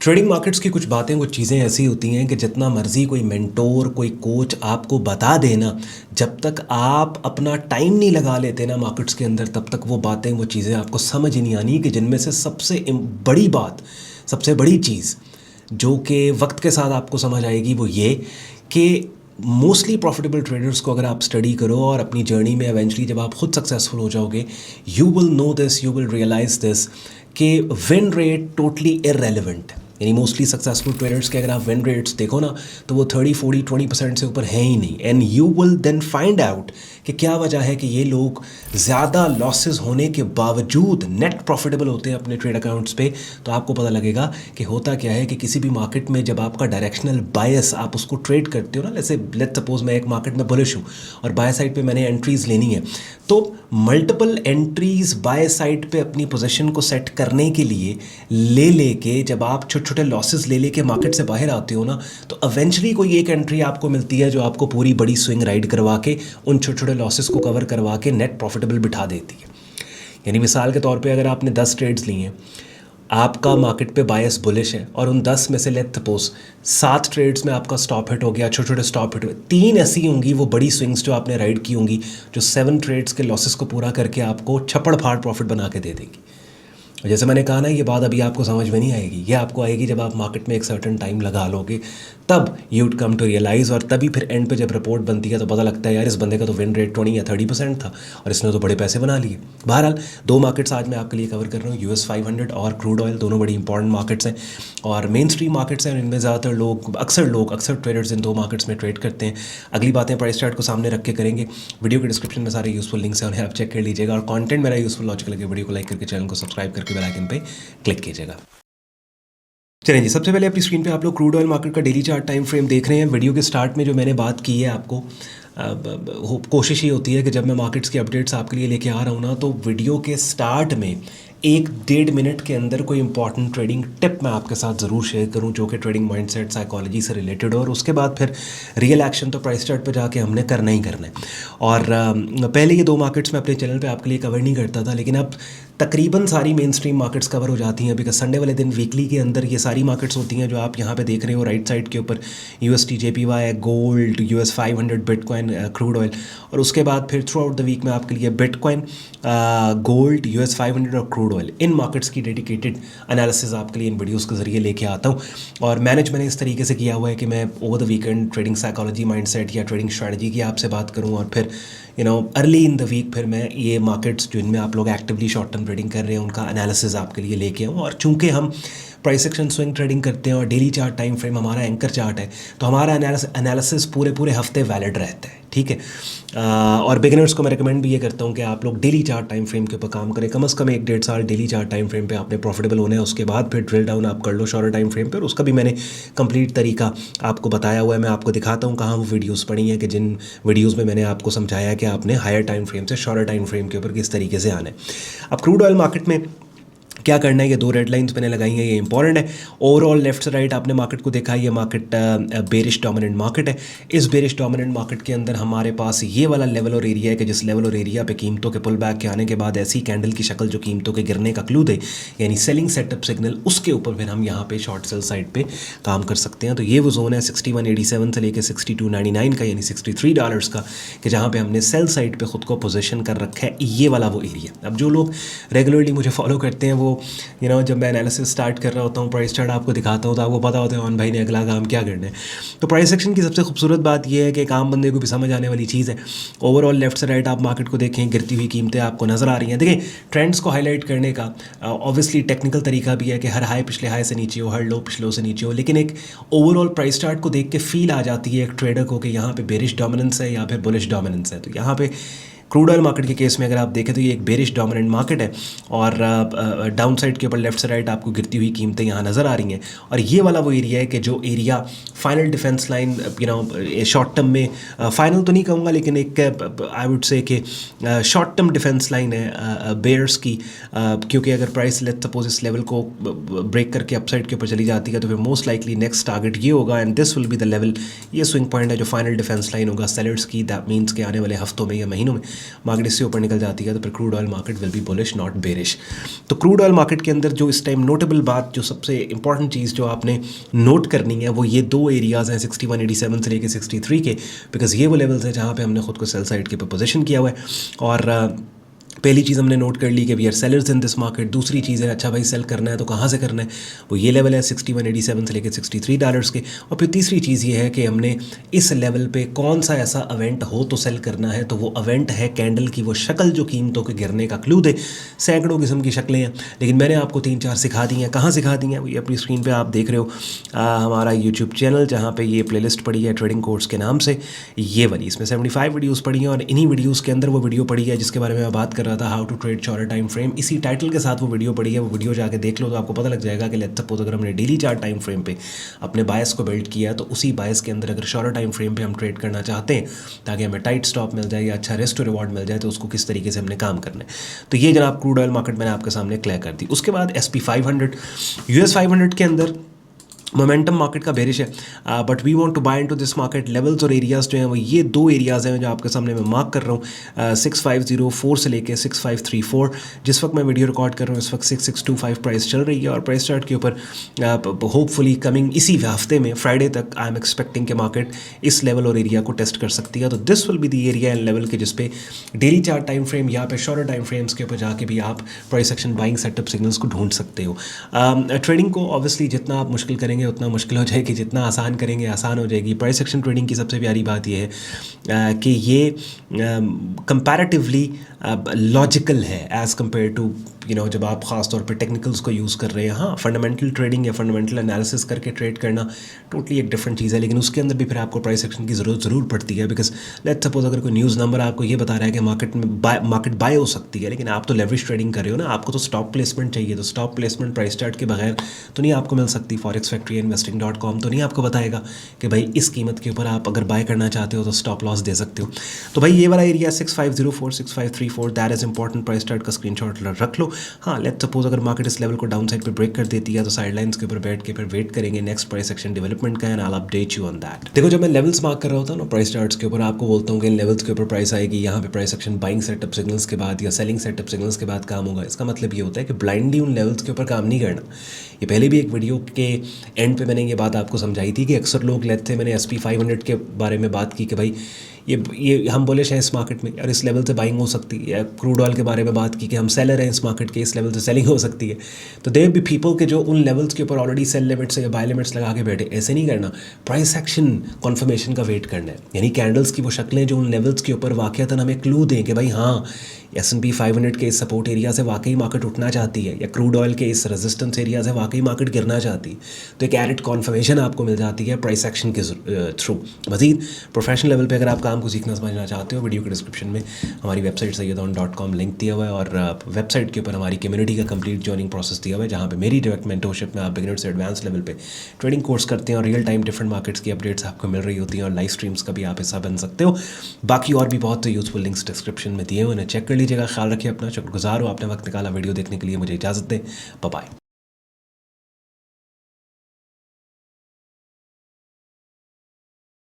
Trading markets की कुछ बातें कुछ चीज़ें ऐसी होती हैं कि जितना मर्ज़ी कोई मेंटोर कोई कोच आपको बता देना, जब तक आप अपना टाइम नहीं लगा लेते ना मार्केट्स के अंदर, तब तक वो बातें वो चीज़ें आपको समझ ही नहीं आनी। कि जिनमें से सबसे बड़ी बात, सबसे बड़ी चीज़ जो कि वक्त के साथ आपको समझ आएगी वो ये कि मोस्टली प्रॉफिटेबल ट्रेडर्स को अगर आप स्टडी करो और अपनी जर्नी में एवेंचुअली जब आप खुद सक्सेसफुल हो जाओगे, you will know this, you will realise this कि विन रेट टोटली इररेलेवेंट। यानी मोस्टली सक्सेसफुल ट्रेडर्स के अगर आप विन रेट्स देखो ना, तो वो 30, 40, 20% से ऊपर हैं ही नहीं। And you will then find out कि क्या वजह है कि ये लोग ज़्यादा लॉसेस होने के बावजूद नेट प्रॉफिटेबल होते हैं अपने ट्रेड अकाउंट्स पे। तो आपको पता लगेगा कि होता क्या है कि किसी भी मार्केट में जब आपका डायरेक्शनल बायस आप उसको ट्रेड करते हो ना, जैसे लेट्स सपोज मैं एक मार्केट में बुलिश हूँ और बाय साइड पे मैंने एंट्रीज़ लेनी है, तो मल्टीपल एंट्रीज़ बाय साइड पे अपनी पोजीशन को सेट करने के लिए लेके जब आप छोटे छोटे लॉसेस ले लेके मार्केट से बाहर आते हो ना, तो इवेंचुअली कोई एक एंट्री आपको मिलती है जो आपको पूरी बड़ी स्विंग राइड करवा के उन छोटे छोटे लॉसेस को कवर करवा के नेट प्रॉफिटेबल बिठा देती है। यानी मिसाल के तौर पे अगर आपने 10 ट्रेड्स ली हैं, आपका मार्केट पे बायस बुलिश है और उन 10 में से लेट्स सपोज 7 ट्रेड्स में आपका स्टॉप हिट हो गया, छोटे छोटे स्टॉप हिट हुए, 3 ऐसी होंगी वो बड़ी स्विंग्स जो आपने राइड की होंगी, जो 7 ट्रेड्स के लॉसेस को पूरा करके आपको छप्पड़ फाड़ प्रॉफिट बना के दे देगी। जैसे मैंने कहा ना, ये बात अभी आपको समझ में नहीं आएगी, ये आपको आएगी जब आप मार्केट में एक सर्टन टाइम लगा लोगे, तब you would come to realise. और तभी फिर एंड पे जब रिपोर्ट बनती है तो पता लगता है यार इस बंदे का तो विन रेट 20 या 30% था और इसने तो बड़े पैसे बना लिए। बहरहाल 2 मार्केट्स आज मैं आपके लिए कवर कर रहा हूँ, US 500 और क्रूड ऑयल, दोनों बड़ी इंपॉर्टेंट मार्केट्स हैं और मेन स्ट्रीम मार्केट्स हैं। इनमें ज़्यादातर अक्सर ट्रेडर्स इन 2 मार्केट्स में ट्रेड करते हैं। अगली बातें प्राइस चार्ट को सामने रख के करेंगे। वीडियो के डिस्क्रिप्शन में सारे यूजफुल लिंक्स हैं, उन्हें आप चेक कर लीजिएगा। और कंटेंट मेरा यूजफुल लॉजिकल लगे, वीडियो को लाइक करके चैनल को सब्सक्राइब करके बेल आइकन पे क्लिक कीजिएगा। चलिए जी, सबसे पहले अपनी स्क्रीन पे आप लोग क्रूड ऑयल मार्केट का डेली चार्ट टाइम फ्रेम देख रहे हैं। वीडियो के स्टार्ट में जो मैंने बात की है आपको, कोशिश ये होती है कि जब मैं मार्केट्स के अपडेट्स आपके लिए लेके आ रहा हूँ ना, तो वीडियो के स्टार्ट में 1-1.5 मिनट के अंदर कोई इंपॉर्टेंट ट्रेडिंग टिप मैं आपके साथ ज़रूर शेयर करूं जो कि ट्रेडिंग माइंडसेट साइकोलॉजी से रिलेटेड हो, और उसके बाद फिर रियल एक्शन तो प्राइस चार्ट पे जाके हमने करना ही करना है। और पहले ये 2 मार्केट्स मैं अपने चैनल पे आपके लिए कवर नहीं करता था, लेकिन अब तकरीबन सारी मेन स्ट्रीम मार्केट्स कवर हो जाती हैं, बिकॉज संडे वाले दिन वीकली के अंदर ये सारी मार्केट्स होती हैं जो आप यहाँ पे देख रहे हो राइट साइड के ऊपर, UST JPY, gold, US 500, bitcoin, crude oil. और उसके बाद फिर थ्रू आउट द वीक में आपके लिए बिटकॉइन, गोल्ड, US 500 और क्रूड ऑयल, इन मार्केट्स की डेडिकेटेड एनालिसिस आपके लिए इन वीडियोज़ के ज़रिए लेके आता हूँ। और मैंने इस तरीके से किया हुआ है कि मैं over the weekend trading psychology, mindset या ट्रेडिंग स्ट्रैटेजी की आपसे बात करूँ, और फिर अर्ली इन द वीक फिर मैं ये मार्केट्स जिनमें आप लोग एक्टिवली शॉर्ट टर्म ट्रेडिंग कर रहे हैं उनका एनालिसिस आपके लिए लेके आऊँ। और चूंकि हम प्राइस एक्शन स्विंग ट्रेडिंग करते हैं और डेली चार्ट टाइम फ्रेम हमारा एंकर चार्ट है, तो हमारा एनालिसिस पूरे हफ्ते वैलिड रहता है, ठीक है। और बिगिनर्स को मैं रिकमेंड भी ये करता हूँ कि आप लोग डेली चार्ट टाइम फ्रेम के ऊपर काम करें, कम से कम 1-1.5 साल डेली चार्ट टाइम फ्रेम पे आपने प्रॉफिटेबल होना है। उसके बाद फिर ड्रिल डाउन आप कर लो शॉर्टर टाइम फ्रेम पे, और उसका भी मैंने कंप्लीट तरीका आपको बताया हुआ है। मैं आपको दिखाता हूँ कहाँ वो वीडियोज़ पड़ी हैं कि जिन वीडियोज़ में मैंने आपको समझाया कि आपने हायर टाइम फ्रेम से शॉर्टर टाइम फ्रेम के ऊपर किस तरीके से आना है। अब क्रूड ऑयल मार्केट में क्या करना है, ये 2 रेड लाइंस मैंने लगाई हैं, ये इंपॉर्टेंट है। ओवरऑल लेफ्ट से राइट आपने मार्केट को देखा है, ये मार्केट बेरिश डोमिनेंट मार्केट है। इस बेरिश डोमिनेंट मार्केट के अंदर हमारे पास ये वाला लेवल और एरिया है कि जिस लेवल और एरिया पे कीमतों के पुल बैक के आने के बाद ऐसी कैंडल की शक्ल जो कीमतों के गिरने का क्लू दे, यानी सेलिंग सेटअप सिग्नल, उसके ऊपर फिर हम यहाँ पे शॉर्ट सेल साइड पे काम कर सकते हैं। तो ये वो जोन है 6187 से लेकर 6299 का, यानी $63 का, कि जहाँ पे हमने सेल साइड पे खुद को पोजीशन कर रखा है, ये वाला वो एरिया। अब जो लोग रेगुलरली मुझे फॉलो करते हैं वो जब मैं एनालिसिस स्टार्ट कर रहा होता हूँ, प्राइस चार्ट आपको दिखाता हूँ, तो आपको पता होता है ऑन भाई ने अगला काम क्या करना है। तो प्राइस एक्शन की सबसे खूबसूरत बात यह है कि एक आम बंदे को भी समझ आने वाली चीज़ है। ओवरऑल लेफ्ट से राइट आप मार्केट को देखें, गिरती हुई कीमतें आपको नज़र आ रही हैं। देखिए, ट्रेंड्स को हाईलाइट करने का ऑब्वियसली टेक्निकल तरीका भी है कि हर हाई पिछले हाई से नीचे हो, हर लो पिछले लो से नीचे हो, लेकिन एक ओवरऑल प्राइस चार्ट को देख के फील आ जाती है एक ट्रेडर को कि यहाँ पे बेरिश डोमिनेंस है या फिर बुलिश डोमिनेंस है। तो यहाँ पे क्रूड ऑयल मार्केट के केस में अगर आप देखें तो ये एक बेरिश डोमिनेंट मार्केट है, और डाउन साइड के ऊपर लेफ्ट से राइट आपको गिरती हुई कीमतें यहाँ नज़र आ रही हैं। और ये वाला वो एरिया है कि जो area final defence line, short term में, फाइनल तो नहीं कहूँगा लेकिन एक आई वुड से कि शॉर्ट टर्म डिफेंस लाइन है बेयर्स की, क्योंकि अगर प्राइस लेट्स सपोज इस लेवल को ब्रेक करके अपसाइड के ऊपर चली जाती है तो फिर मोस्ट लाइकली नेक्स्ट टारगेट ये होगा, and this will be the level, ये स्विंग पॉइंट है जो फाइनल डिफेंस लाइन होगा सेलर्स की। दैट मीन्स के आने वाले हफ्तों में या महीनों में मार्केट इससे ऊपर निकल जाती है तो फिर crude oil market will be bullish not bearish. तो क्रूड ऑयल मार्केट के अंदर जो इस टाइम नोटेबल बात, जो सबसे इंपॉर्टेंट चीज़ जो आपने नोट करनी है वो ये दो एरियाज़ हैं 6187 से लेके 63 के, बिकॉज ये वो लेवल्स हैं जहाँ पे हमने खुद को सेल साइड के पे पोजीशन किया हुआ है। और पहली चीज़ हमने नोट कर ली कि we are sellers in this market. दूसरी चीज़ है अच्छा भाई सेल करना है तो कहाँ से करना है, वो ये लेवल है 6187 से लेकर $63 के। और फिर तीसरी चीज़ ये है कि हमने इस लेवल पे कौन सा ऐसा इवेंट हो तो सेल करना है, तो वो इवेंट है कैंडल की वो शक्ल जो कीमतों के गिरने का क्लू दे। सैकड़ों किस्म की शक्लें हैं, लेकिन मैंने आपको 3-4 सिखा दी हैं। कहाँ सिखा दी हैं, वो ये अपनी स्क्रीन पर आप देख रहे हो हमारा यूट्यूब चैनल जहाँ पर ये प्ले लिस्ट पड़ी है ट्रेडिंग कोर्स के नाम से, ये वाली। इसमें 75 वीडियोज़ पड़ी हैं और इन्हीं वीडियोज़ के अंदर वो वीडियो पड़ी है जिसके बारे में मैं बात कर रहा था, how to trade shorter time frame. इसी टाइटल के साथ वो वीडियो पड़ी है, वो वीडियो जाके देख लो तो आपको पता लग जाएगा कि लेट्स सपोज अगर हमने डेली चार्ट टाइम फ्रेम पे अपने बायस को बिल्ड किया है तो उसी बायस के अंदर अगर शॉर्टर टाइम फ्रेम पे हम ट्रेड करना चाहते हैं ताकि हमें टाइट स्टॉप मिल जाए या अच्छा रिस्क टू रिवॉर्ड मिल जाए तो उसको किस तरीके से हमने काम करना है। तो ये जनाब क्रूड ऑयल मार्केट मैंने आपके सामने क्लियर कर दी। उसके बाद SP500 US 500 के अंदर मोमेंटम मार्केट का बेरिश है, but we want to buy into this market. Levels और एरियाज़ जो हैं वो ये दो एरियाज़ हैं जो आपके सामने मैं मार्क कर रहा हूँ, 6504 से लेके 6534। जिस वक्त मैं वीडियो रिकॉर्ड कर रहा हूँ इस वक्त 6625 प्राइस चल रही है और प्राइस चार्ट के ऊपर होपफुली कमिंग इसी हफ्ते में फ्राइडे तक आई एम एक्सपेक्टिंग कि मार्केट इस लेवल और एरिया को टेस्ट कर सकती है। तो this will be the area and level के जिसपे डेली चार्ट टाइम फ्रेम या पे शॉर्टर टाइम फ्रेम्स के ऊपर जाके भी आप price action buying setup signals को ढूंढ सकते हो। ट्रेडिंग को ऑब्वियसली जितना आप मुश्किल करेंगे उतना मुश्किल हो जाएगी, जितना आसान करेंगे आसान हो जाएगी। प्राइस एक्शन ट्रेडिंग की सबसे प्यारी बात यह है कि ये कंपैरेटिवली लॉजिकल है एज़ कम्पेयर टू जब आप ख़ास तौर पे टेक्निकल्स को यूज़ कर रहे हैं। हाँ, फंडामेंटल ट्रेडिंग या फंडामेंटल एनालिसिस करके ट्रेड करना टोटली एक डिफरेंट चीज़ है, लेकिन उसके अंदर भी फिर आपको प्राइस एक्शन की ज़रूरत ज़रूर पड़ती है। बिकॉज लेट्स सपोज अगर कोई न्यूज़ नंबर आपको ये बता रहा है कि मार्केट बाय हो सकती है, लेकिन आप तो लेवरेज ट्रेडिंग कर रहे हो ना, आपको तो स्टॉप प्लेसमेंट चाहिए। तो स्टॉप प्लेसमेंट प्राइस चार्ट के बगैर तो नहीं आपको मिल सकती। फॉरेक्स फैक्ट्री investing.com तो नहीं आपको बताएगा कि भाई इस कीमत के ऊपर आप अगर बाय करना चाहते हो तो स्टॉप लॉस दे सकते हो। तो भाई ये वाला area 6504 6534 that is important. Price chart का स्क्रीनशॉट रख लो। हाँ, लेट्स सपोज अगर मार्केट इस लेवल को डाउन साइड पे ब्रेक कर देती है तो साइडलाइंस के ऊपर बैठ के फिर वेट करेंगे नेक्स्ट प्राइस एक्शन डेवलपमेंट का, and I will update you on that. देखो, जब मैं लेवल्स मार्क कर रहा होता हूँ ना प्राइस चार्ट्स के ऊपर, आपको बोलता हूँ कि इन लेवल्स के ऊपर प्राइस आएगी, यहाँ पे price action buying setup signals के बाद या सेलिंग सेटअप सिग्नल्स के बाद काम होगा। इसका मतलब ये होता है कि ब्लाइंडली उन लेवल्स के ऊपर काम नहीं करना। ये पहले भी एक वीडियो के एंड पे मैंने ये बात आपको समझाई थी कि अक्सर लोग लेते थे, मैंने SP500 के बारे में बात की कि भाई ये हम बोले शायद इस मार्केट में और इस लेवल से बाइंग हो सकती है, या क्रूड ऑयल के बारे में बात की कि हम सेलर हैं इस मार्केट के, इस लेवल से सेलिंग हो सकती है। तो देयर बी पीपल के जो उन लेवल्स के ऊपर ऑलरेडी सेल लिमिट्स या बाय लिमिट्स लगा के बैठे। ऐसे नहीं करना, प्राइस एक्शन कन्फर्मेशन का वेट करना है, यानी कैंडल्स की वो शक्लें जो उन लेवल्स के ऊपर वाक़यातन हमें क्लू दें कि भाई हाँ S&P 500 के इस सपोर्ट एरिया से वाकई मार्केट उठना चाहती है या क्रूड ऑयल के इस रेजिस्टेंस एरिया से वाकई मार्केट गिरना चाहती है। तो एक एडिट कॉन्फर्मेशन आपको मिल जाती है प्राइस एक्शन के थ्रू। मज़ीद प्रोफेशनल लेवल पे अगर आप काम को सीखना समझना चाहते हो, वीडियो के डिस्क्रिप्शन में हमारी वेबसाइट sayyadon.com लिंक दिया हुआ है और वेबसाइट के ऊपर हमारी कम्युनिटी का कंप्लीट जॉइनिंग प्रोसेस दिया हुआ है, जहाँ पे मेरी डायरेक्ट मेंटरशिप में आप बिगिनर से एडवांस लेवल पे ट्रेडिंग कोर्स करते हैं और रियल टाइम डिफरेंट मार्केट्स की अपडेट्स आपको मिल रही होती हैं और लाइव स्ट्रीम्स का भी आप हिस्सा बन सकते हो। बाकी और भी बहुत यूजफुल लिंक्स डिस्क्रिप्शन में दिए हुए, उन्हें चेक कर लीजिएगा। ख्याल रखिए अपना, शुक्रगुजार हो आपने वक्त निकाला वीडियो देखने के लिए। मुझे इजाज़त दें, बाय बाय।